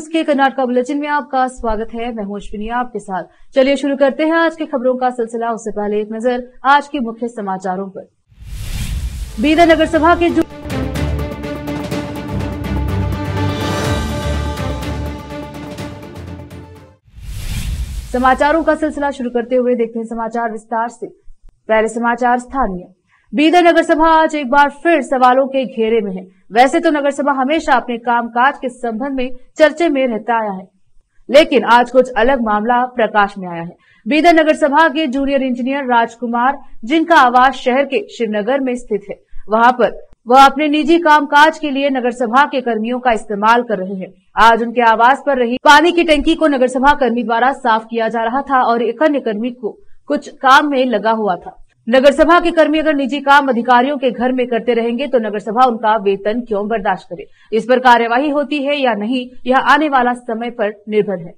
के कर्नाटका बुलेटिन में आपका स्वागत है। मैं हूं अश्विनी आपके साथ। चलिए शुरू करते हैं आज की खबरों का सिलसिला। उससे पहले एक नजर आज के मुख्य समाचारों पर। बीदर नगर सभा के समाचारों का सिलसिला शुरू करते हुए देखते हैं समाचार विस्तार से। पहले समाचार स्थानीय। बीदर नगर सभा आज एक बार फिर सवालों के घेरे में है। वैसे तो नगर सभा हमेशा अपने कामकाज के संबंध में चर्चे में रहता आया है, लेकिन आज कुछ अलग मामला प्रकाश में आया है। बीदर नगर सभा के जूनियर इंजीनियर राजकुमार, जिनका आवास शहर के शिवनगर में स्थित है, वहां पर वह अपने निजी कामकाज के लिए नगर सभा के कर्मियों का इस्तेमाल कर रहे हैं। आज उनके आवास पर रही पानी की टंकी को नगर सभा कर्मी द्वारा साफ किया जा रहा था और एक अन्य कर्मी को कुछ काम में लगा हुआ था। नगर सभा के कर्मी अगर निजी काम अधिकारियों के घर में करते रहेंगे तो नगर सभा उनका वेतन क्यों बर्दाश्त करे। इस पर कार्यवाही होती है या नहीं, यह आने वाला समय पर निर्भर है।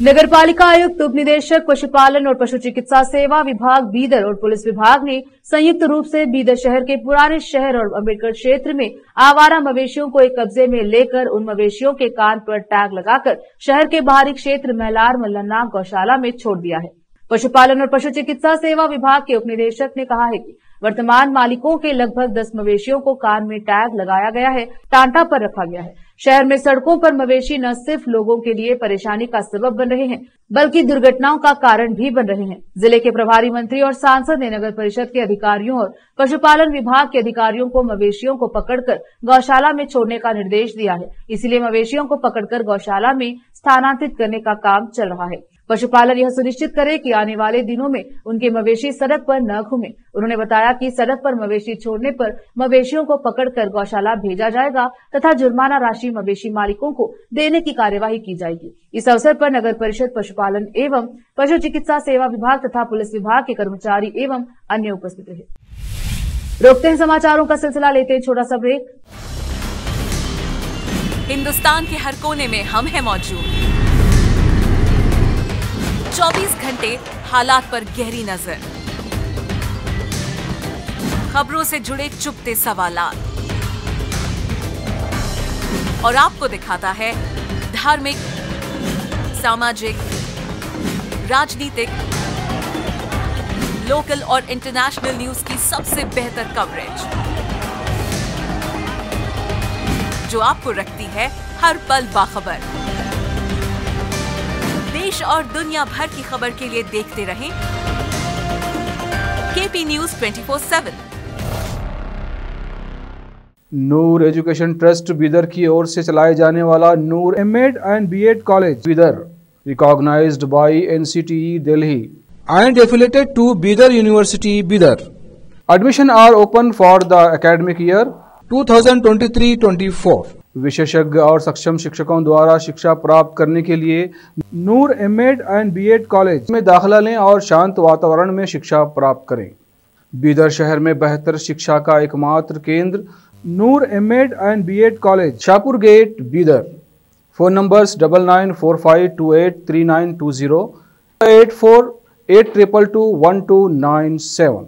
नगर पालिका आयुक्त, उप निदेशक पशुपालन और पशु चिकित्सा सेवा विभाग बीदर और पुलिस विभाग ने संयुक्त रूप से बीदर शहर के पुराने शहर और अम्बेडकर क्षेत्र में आवारा मवेशियों को एक कब्जे में लेकर उन मवेशियों के कान पर टैग लगाकर शहर के बाहरी क्षेत्र मैलार मल्लन्ना गौशाला में छोड़ दिया है। पशुपालन और पशु चिकित्सा सेवा विभाग के उप निदेशक ने कहा है कि वर्तमान मालिकों के लगभग 10 मवेशियों को कान में टैग लगाया गया है, टांटा पर रखा गया है। शहर में सड़कों पर मवेशी न सिर्फ लोगों के लिए परेशानी का सबब बन रहे हैं, बल्कि दुर्घटनाओं का कारण भी बन रहे हैं। जिले के प्रभारी मंत्री और सांसद ने नगर परिषद के अधिकारियों और पशुपालन विभाग के अधिकारियों को मवेशियों को पकड़कर गौशाला में छोड़ने का निर्देश दिया है। इसलिए मवेशियों को पकड़कर गौशाला में स्थानांतरित करने का काम चल रहा है। पशुपालन यह सुनिश्चित करे कि आने वाले दिनों में उनके मवेशी सड़क पर न घूमें। उन्होंने बताया कि सड़क पर मवेशी छोड़ने पर मवेशियों को पकड़कर गौशाला भेजा जाएगा तथा जुर्माना राशि मवेशी मालिकों को देने की कार्यवाही की जाएगी। इस अवसर पर नगर परिषद, पशुपालन एवं पशु चिकित्सा सेवा विभाग तथा पुलिस विभाग के कर्मचारी एवं अन्य उपस्थित रहे। रोकते हैं समाचारों का सिलसिला, लेते हैं छोटा सा ब्रेक। हिंदुस्तान के हर कोने में हम हैं मौजूद। 24 घंटे हालात पर गहरी नजर, खबरों से जुड़े चुपते सवालात और आपको दिखाता है धार्मिक, सामाजिक, राजनीतिक, लोकल और इंटरनेशनल न्यूज की सबसे बेहतर कवरेज, जो आपको रखती है हर पल बाखबर। देश और दुनिया भर की खबर के लिए देखते रहें KP news 24/7। Noor education trust Bidar की ओर से चलाए जाने वाला Noor MEd and BEd college Bidar, recognised by NCTE Delhi and affiliated to Bidar University Bidar. Admission are open for the academic year 2023-24. विशेषज्ञ और सक्षम शिक्षकों द्वारा शिक्षा प्राप्त करने के लिए नूर एमएड एंड बीएड कॉलेज में दाखिला लें और शांत वातावरण में शिक्षा प्राप्त करें। बीदर शहर में बेहतर शिक्षा का एकमात्र केंद्र Noor MEd and BEd college, Shahpur gate, Bidar. Phone numbers 9945283920, 8482221297।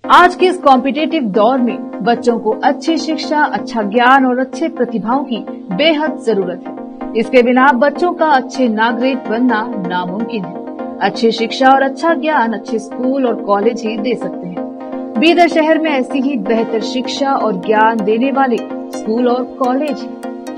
आज के इस कॉम्पिटिटिव दौर में बच्चों को अच्छी शिक्षा, अच्छा ज्ञान और अच्छे प्रतिभाओं की बेहद जरूरत है। इसके बिना बच्चों का अच्छे नागरिक बनना नामुमकिन है। अच्छी शिक्षा और अच्छा ज्ञान अच्छे स्कूल और कॉलेज ही दे सकते हैं। बीदर शहर में ऐसी ही बेहतर शिक्षा और ज्ञान देने वाले स्कूल और कॉलेज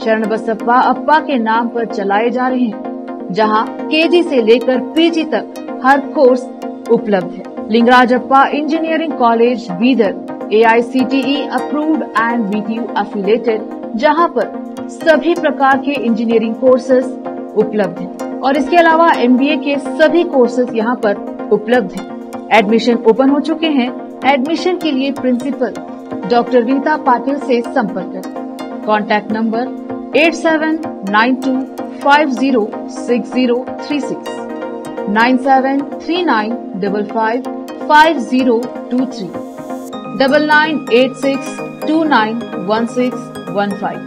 शरण बसप्पा अप्पा के नाम पर चलाए जा रहे हैं, जहां केजी से लेकर पीजी तक हर कोर्स उपलब्ध है। Lingaraj Appa engineering college Bidar AICTE approved and BTU affiliated, जहां पर सभी प्रकार के इंजीनियरिंग कोर्सेज उपलब्ध हैं और इसके अलावा MBA के सभी कोर्सेज यहां पर उपलब्ध हैं। एडमिशन ओपन हो चुके हैं। एडमिशन के लिए प्रिंसिपल डॉक्टर रीता पाटिल से संपर्क करें। Contact number 8792506036, 9739555023, 9986291615।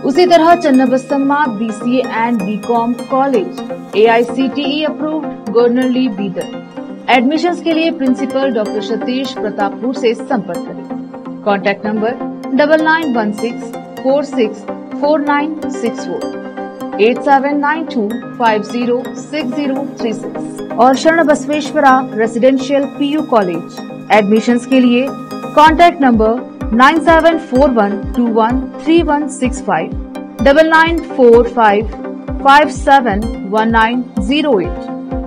उसी तरह Channabasamma BCA and BCom college AICTE approved, Goranalli Bidar. Admissions के लिए प्रिंसिपल डॉक्टर सतीश प्रतापपुर से संपर्क करें। कॉन्टैक्ट नंबर 9916 86464964, 8792506036 और शरण Basaveshwara residential PU college. Admissions के लिए कॉन्टैक्ट नंबर 9741213165, 9945571908,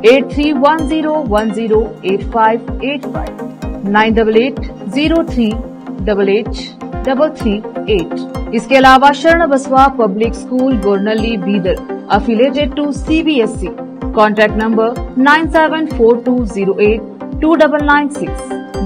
8310108585, 9880388838। इसके अलावा Sharan Basava public school Goranalli Bidar affiliated to CBSE। Contact number 9742082996,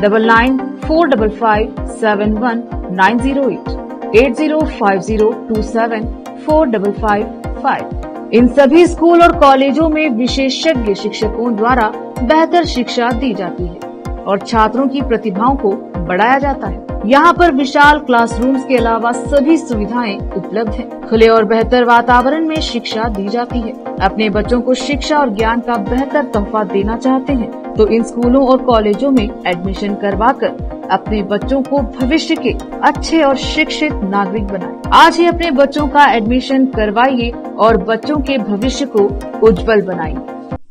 9945571908, 8050274555। इन सभी स्कूल और कॉलेजों में विशेषज्ञ शिक्षकों द्वारा बेहतर शिक्षा दी जाती है और छात्रों की प्रतिभाओं को बढ़ाया जाता है। यहाँ पर विशाल क्लासरूम्स के अलावा सभी सुविधाएं उपलब्ध हैं। खुले और बेहतर वातावरण में शिक्षा दी जाती है। अपने बच्चों को शिक्षा और ज्ञान का बेहतर तोहफा देना चाहते हैं तो इन स्कूलों और कॉलेजों में एडमिशन करवाकर अपने बच्चों को भविष्य के अच्छे और शिक्षित नागरिक बनाएं। आज ही अपने बच्चों का एडमिशन करवाइए और बच्चों के भविष्य को उज्जवल बनाइए।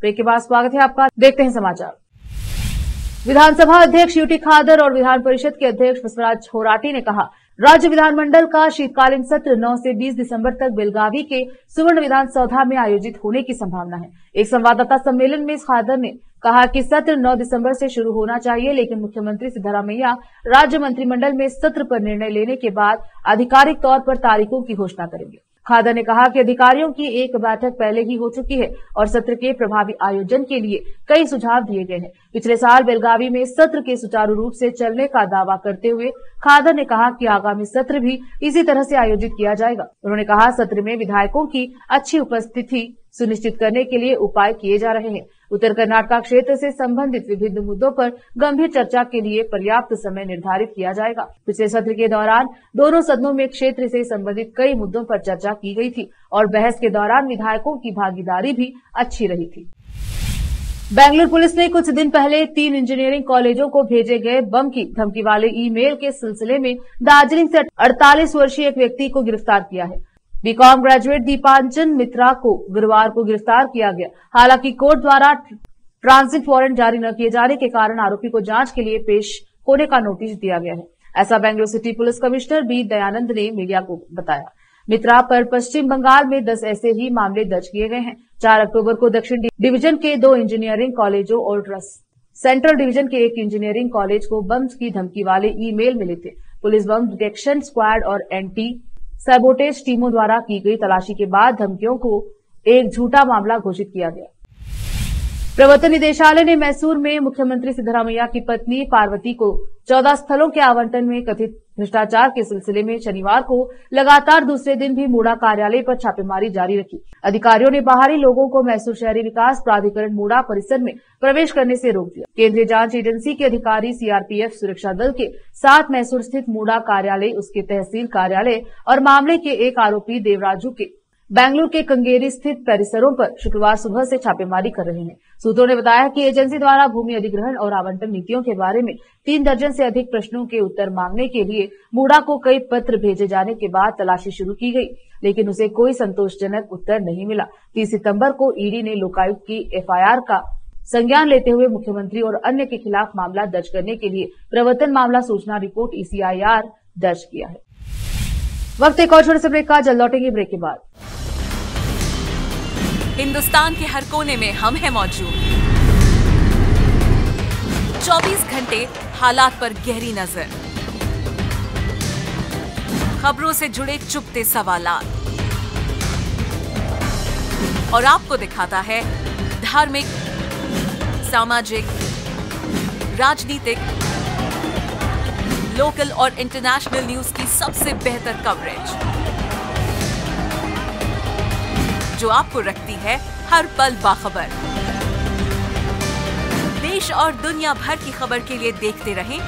ब्रेक के बाद स्वागत है आपका, देखते हैं समाचार। विधानसभा अध्यक्ष यूटी खादर और विधान परिषद के अध्यक्ष बसवराज होराटी ने कहा, राज्य विधानमंडल का शीतकालीन सत्र 9 से 20 दिसंबर तक बेलगावी के सुवर्ण विधान सौधा में आयोजित होने की संभावना है। एक संवाददाता सम्मेलन में खादर ने कहा कि सत्र 9 दिसंबर से शुरू होना चाहिए, लेकिन मुख्यमंत्री सिद्धरामैया राज्य मंत्रिमंडल में सत्र पर निर्णय लेने के बाद आधिकारिक तौर पर तारीखों की घोषणा करेंगे। खादर ने कहा कि अधिकारियों की एक बैठक पहले ही हो चुकी है और सत्र के प्रभावी आयोजन के लिए कई सुझाव दिए गए हैं। पिछले साल बेलगावी में सत्र के सुचारू रूप से चलने का दावा करते हुए खादर ने कहा कि आगामी सत्र भी इसी तरह से आयोजित किया जाएगा। उन्होंने कहा, सत्र में विधायकों की अच्छी उपस्थिति सुनिश्चित करने के लिए उपाय किए जा रहे हैं। उत्तर कर्नाटक क्षेत्र से संबंधित विभिन्न मुद्दों पर गंभीर चर्चा के लिए पर्याप्त समय निर्धारित किया जाएगा। पिछले सत्र के दौरान दोनों सदनों में क्षेत्र से संबंधित कई मुद्दों पर चर्चा की गई थी और बहस के दौरान विधायकों की भागीदारी भी अच्छी रही थी। बेंगलुरु पुलिस ने कुछ दिन पहले 3 इंजीनियरिंग कॉलेजों को भेजे गए बम की धमकी वाले ईमेल के सिलसिले में दार्जिलिंग से 48 वर्षीय एक व्यक्ति को गिरफ्तार किया है। बीकॉम ग्रेजुएट दीपांजन मित्रा को गुरुवार को गिरफ्तार किया गया। हालांकि कोर्ट द्वारा ट्रांजिट वारंट जारी न किए जाने के कारण आरोपी को जांच के लिए पेश होने का नोटिस दिया गया है। ऐसा Bengaluru city police commissioner B Dayanand ने मीडिया को बताया। मित्रा पर पश्चिम बंगाल में 10 ऐसे ही मामले दर्ज किए गए हैं। 4 अक्टूबर को दक्षिण डिवीजन के 2 इंजीनियरिंग कॉलेजों और सेंट्रल डिवीजन के एक इंजीनियरिंग कॉलेज को बम की धमकी वाले ईमेल मिले थे। पुलिस बम डिटेक्शन स्क्वाड और एंटी सैबोटेज टीमों द्वारा की गई तलाशी के बाद धमकियों को एक झूठा मामला घोषित किया गया। प्रवर्तन निदेशालय ने मैसूर में मुख्यमंत्री सिद्धरामैया की पत्नी पार्वती को 14 स्थलों के आवंटन में कथित भ्रष्टाचार के सिलसिले में शनिवार को लगातार दूसरे दिन भी मूडा कार्यालय पर छापेमारी जारी रखी। अधिकारियों ने बाहरी लोगों को मैसूर शहरी विकास प्राधिकरण मूडा परिसर में प्रवेश करने से रोक दिया। केंद्रीय जांच एजेंसी के अधिकारी CRPF सुरक्षा दल के साथ मैसूर स्थित मूडा कार्यालय, उसके तहसील कार्यालय और मामले के एक आरोपी देवराजू के बेंगलुरु के कंगेरी स्थित परिसरों पर शुक्रवार सुबह से छापेमारी कर रहे हैं। सूत्रों ने बताया कि एजेंसी द्वारा भूमि अधिग्रहण और आवंटन नीतियों के बारे में 3 दर्जन से अधिक प्रश्नों के उत्तर मांगने के लिए मूडा को कई पत्र भेजे जाने के बाद तलाशी शुरू की गई, लेकिन उसे कोई संतोषजनक उत्तर नहीं मिला। 30 सितंबर को ईडी ने लोकायुक्त की FIR का संज्ञान लेते हुए मुख्यमंत्री और अन्य के खिलाफ मामला दर्ज करने के लिए प्रवर्तन मामला सूचना रिपोर्ट ECIR दर्ज किया है। वक्त एक और छोटे से ब्रेक का, जल्द लौटेंगे ब्रेक के बाद। हिंदुस्तान के हर कोने में हम हैं मौजूद। 24 घंटे हालात पर गहरी नजर, खबरों से जुड़े चुपते सवालात और आपको दिखाता है धार्मिक, सामाजिक, राजनीतिक, लोकल और इंटरनेशनल न्यूज की सबसे बेहतर कवरेज जो आपको रखती है हर पल बाखबर। देश और दुनिया भर की खबर के लिए देखते रहें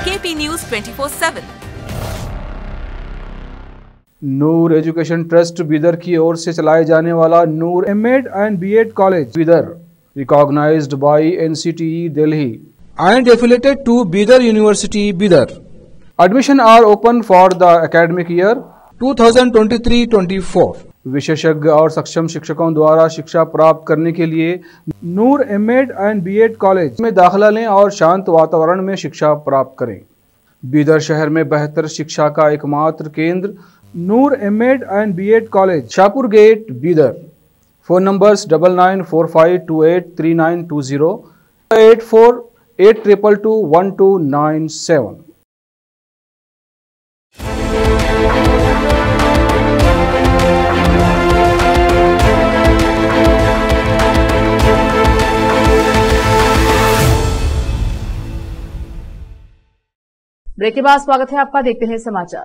KP News 24/7। Noor education trust Bidar की ओर से चलाए जाने वाला Noor M.Ed and B.Ed college Bidar, recognised by NCTE Delhi and affiliated to Bidar University, Bidar. Admission are open for the academic year 2023-24. विशेषज्ञ और सक्षम शिक्षकों द्वारा शिक्षा प्राप्त करने के लिए नूर एमएड एंड बीएड कॉलेज में दाखिला लें और शांत वातावरण में शिक्षा प्राप्त करें। बीदर शहर में बेहतर शिक्षा का एकमात्र केंद्र Noor MEd and BEd college, Shahpur gate, Bidar. Phone numbers 9945283920, 8482221297। Break के बाद स्वागत है आपका। देखते हैं समाचार।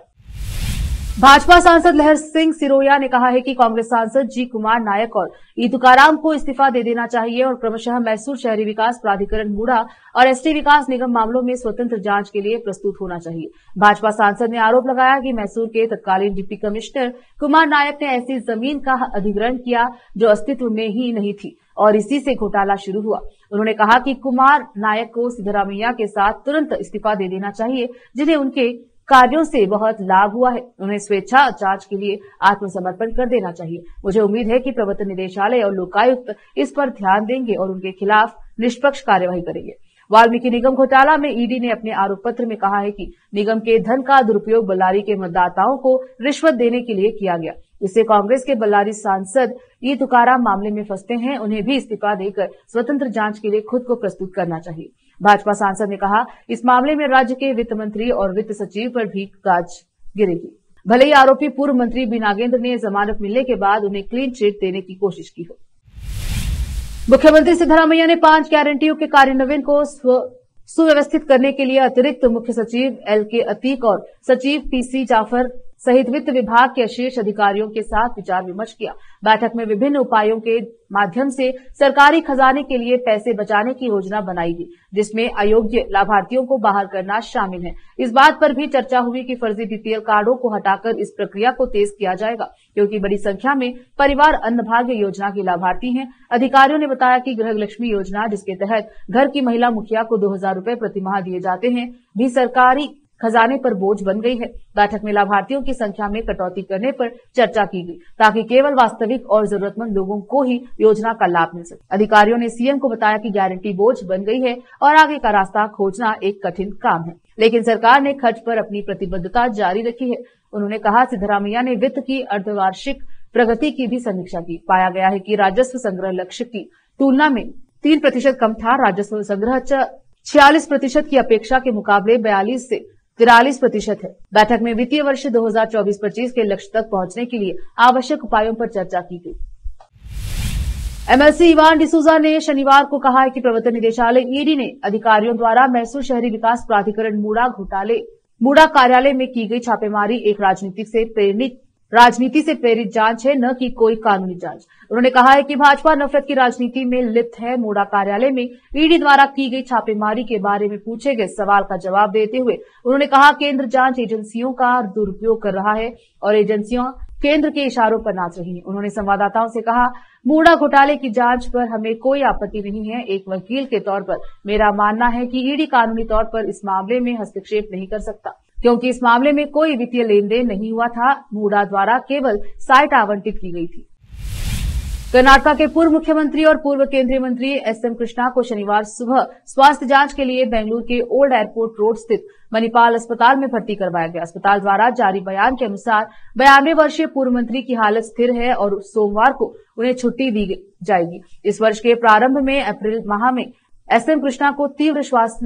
भाजपा सांसद लहर सिंह सिरोया ने कहा है कि कांग्रेस सांसद जी कुमार नायक और ई तुकाराम को इस्तीफा दे देना चाहिए और क्रमशः मैसूर शहरी विकास प्राधिकरण मूड़ा और एसटी विकास निगम मामलों में स्वतंत्र जांच के लिए प्रस्तुत होना चाहिए। भाजपा सांसद ने आरोप लगाया कि मैसूर के तत्कालीन डिप्टी कमिश्नर कुमार नायक ने ऐसी जमीन का अधिग्रहण किया जो अस्तित्व में ही नहीं थी और इसी से घोटाला शुरू हुआ। उन्होंने कहा कि कुमार नायक को सिद्धरामैया के साथ तुरंत इस्तीफा दे देना चाहिए, जिन्हें उनके कार्यों से बहुत लाभ हुआ है। उन्हें स्वेच्छा जांच के लिए आत्मसमर्पण कर देना चाहिए। मुझे उम्मीद है कि प्रवर्तन निदेशालय और लोकायुक्त इस पर ध्यान देंगे और उनके खिलाफ निष्पक्ष कार्यवाही करेंगे। वाल्मीकि निगम घोटाला में ईडी ने अपने आरोप पत्र में कहा है कि निगम के धन का दुरुपयोग बल्लारी के मतदाताओं को रिश्वत देने के लिए किया गया। इससे कांग्रेस के बल्लारी सांसद ई तुकाराम मामले में फंसते हैं। उन्हें भी इस्तीफा देकर स्वतंत्र जांच के लिए खुद को प्रस्तुत करना चाहिए। भाजपा सांसद ने कहा, इस मामले में राज्य के वित्त मंत्री और वित्त सचिव पर भी गाज गिरेगी। भले ही आरोपी पूर्व मंत्री बी नागेंद्र ने जमानत मिलने के बाद उन्हें क्लीन चिट देने की कोशिश की हो। मुख्यमंत्री सिद्धरामैया ने 5 गारंटियों के कार्यान्वयन को सुव्यवस्थित करने के लिए अतिरिक्त मुख्य सचिव LK अतीक और सचिव PC जाफर सहित वित्त विभाग के शीर्ष अधिकारियों के साथ विचार विमर्श किया। बैठक में विभिन्न उपायों के माध्यम से सरकारी खजाने के लिए पैसे बचाने की योजना बनाई गई, जिसमें अयोग्य लाभार्थियों को बाहर करना शामिल है। इस बात पर भी चर्चा हुई कि फर्जी BPL कार्डों को हटाकर इस प्रक्रिया को तेज किया जाएगा, क्योंकि बड़ी संख्या में परिवार अन्नभाग्य योजना के लाभार्थी हैं। अधिकारियों ने बताया कि गृह लक्ष्मी योजना, जिसके तहत घर की महिला मुखिया को 2000 रुपए प्रतिमाह दिए जाते हैं, भी सरकारी खजाने पर बोझ बन गई है। बैठक में लाभार्थियों की संख्या में कटौती करने पर चर्चा की गई, ताकि केवल वास्तविक और जरूरतमंद लोगों को ही योजना का लाभ मिल सके। अधिकारियों ने सीएम को बताया कि गारंटी बोझ बन गई है और आगे का रास्ता खोजना एक कठिन काम है, लेकिन सरकार ने खर्च पर अपनी प्रतिबद्धता जारी रखी है। उन्होंने कहा, सिद्धरामैया ने वित्त की अर्धवार्षिक प्रगति की भी समीक्षा की। पाया गया है कि राजस्व संग्रह लक्ष्य की तुलना में 3% कम था। राजस्व संग्रह 46% की अपेक्षा के मुकाबले 42 से 43% है। बैठक में वित्तीय वर्ष 2024-25 के लक्ष्य तक पहुंचने के लिए आवश्यक उपायों पर चर्चा की गई। MLC इवान डिसूजा ने शनिवार को कहा है कि प्रवर्तन निदेशालय ईडी ने अधिकारियों द्वारा मैसूर शहरी विकास प्राधिकरण मूड़ा कार्यालय में की गई छापेमारी एक राजनीति से प्रेरित जांच है, न कि कोई कानूनी जांच। उन्होंने कहा है कि भाजपा नफरत की राजनीति में लिप्त है। मूड़ा कार्यालय में ईडी द्वारा की गई छापेमारी के बारे में पूछे गए सवाल का जवाब देते हुए उन्होंने कहा, केंद्र जांच एजेंसियों का दुरुपयोग कर रहा है और एजेंसियां केंद्र के इशारों पर नाच रही हैं। उन्होंने संवाददाताओं से कहा, मूड़ा घोटाले की जांच पर हमें कोई आपत्ति नहीं है। एक वकील के तौर पर मेरा मानना है कि ईडी कानूनी तौर पर इस मामले में हस्तक्षेप नहीं कर सकता, क्योंकि इस मामले में कोई वित्तीय लेन देन नहीं हुआ था। मूड़ा द्वारा केवल साइट आवंटित की गई थी। कर्नाटक के पूर्व मुख्यमंत्री और पूर्व केंद्रीय मंत्री SM कृष्णा को शनिवार सुबह स्वास्थ्य जांच के लिए बेंगलुरु के ओल्ड एयरपोर्ट रोड स्थित मणिपाल अस्पताल में भर्ती करवाया गया। अस्पताल द्वारा जारी बयान के अनुसार 92 वर्षीय पूर्व मंत्री की हालत स्थिर है और सोमवार को उन्हें छुट्टी दी जाएगी। इस वर्ष के प्रारंभ में अप्रैल माह में SM कृष्णा को तीव्र श्वास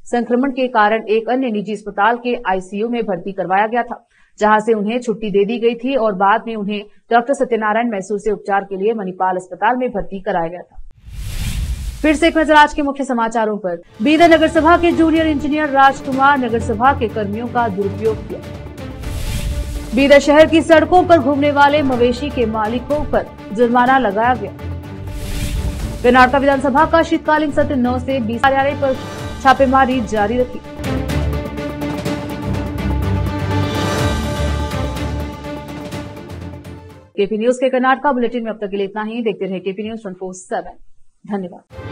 संक्रमण के कारण एक अन्य निजी अस्पताल के ICU में भर्ती करवाया गया था, जहां से उन्हें छुट्टी दे दी गई थी और बाद में उन्हें डॉक्टर सत्यनारायण मैसूर से उपचार के लिए मणिपाल अस्पताल में भर्ती कराया गया था। फिर से एक नजर आज के मुख्य समाचारों पर। बीदर नगर सभा के जूनियर इंजीनियर राजकुमार नगर सभा के कर्मियों का दुरुपयोग किया। बीदर शहर की सड़कों पर घूमने वाले मवेशी के मालिकों पर जुर्माना लगाया गया। कर्नाटक विधानसभा का शीतकालीन सत्र 9 से 20 कार्यालय पर छापेमारी जारी रखी। केपी न्यूज के कर्नाटक बुलेटिन में अब तक के लिए इतना ही। देखते रहे केपी न्यूज 24/7। धन्यवाद।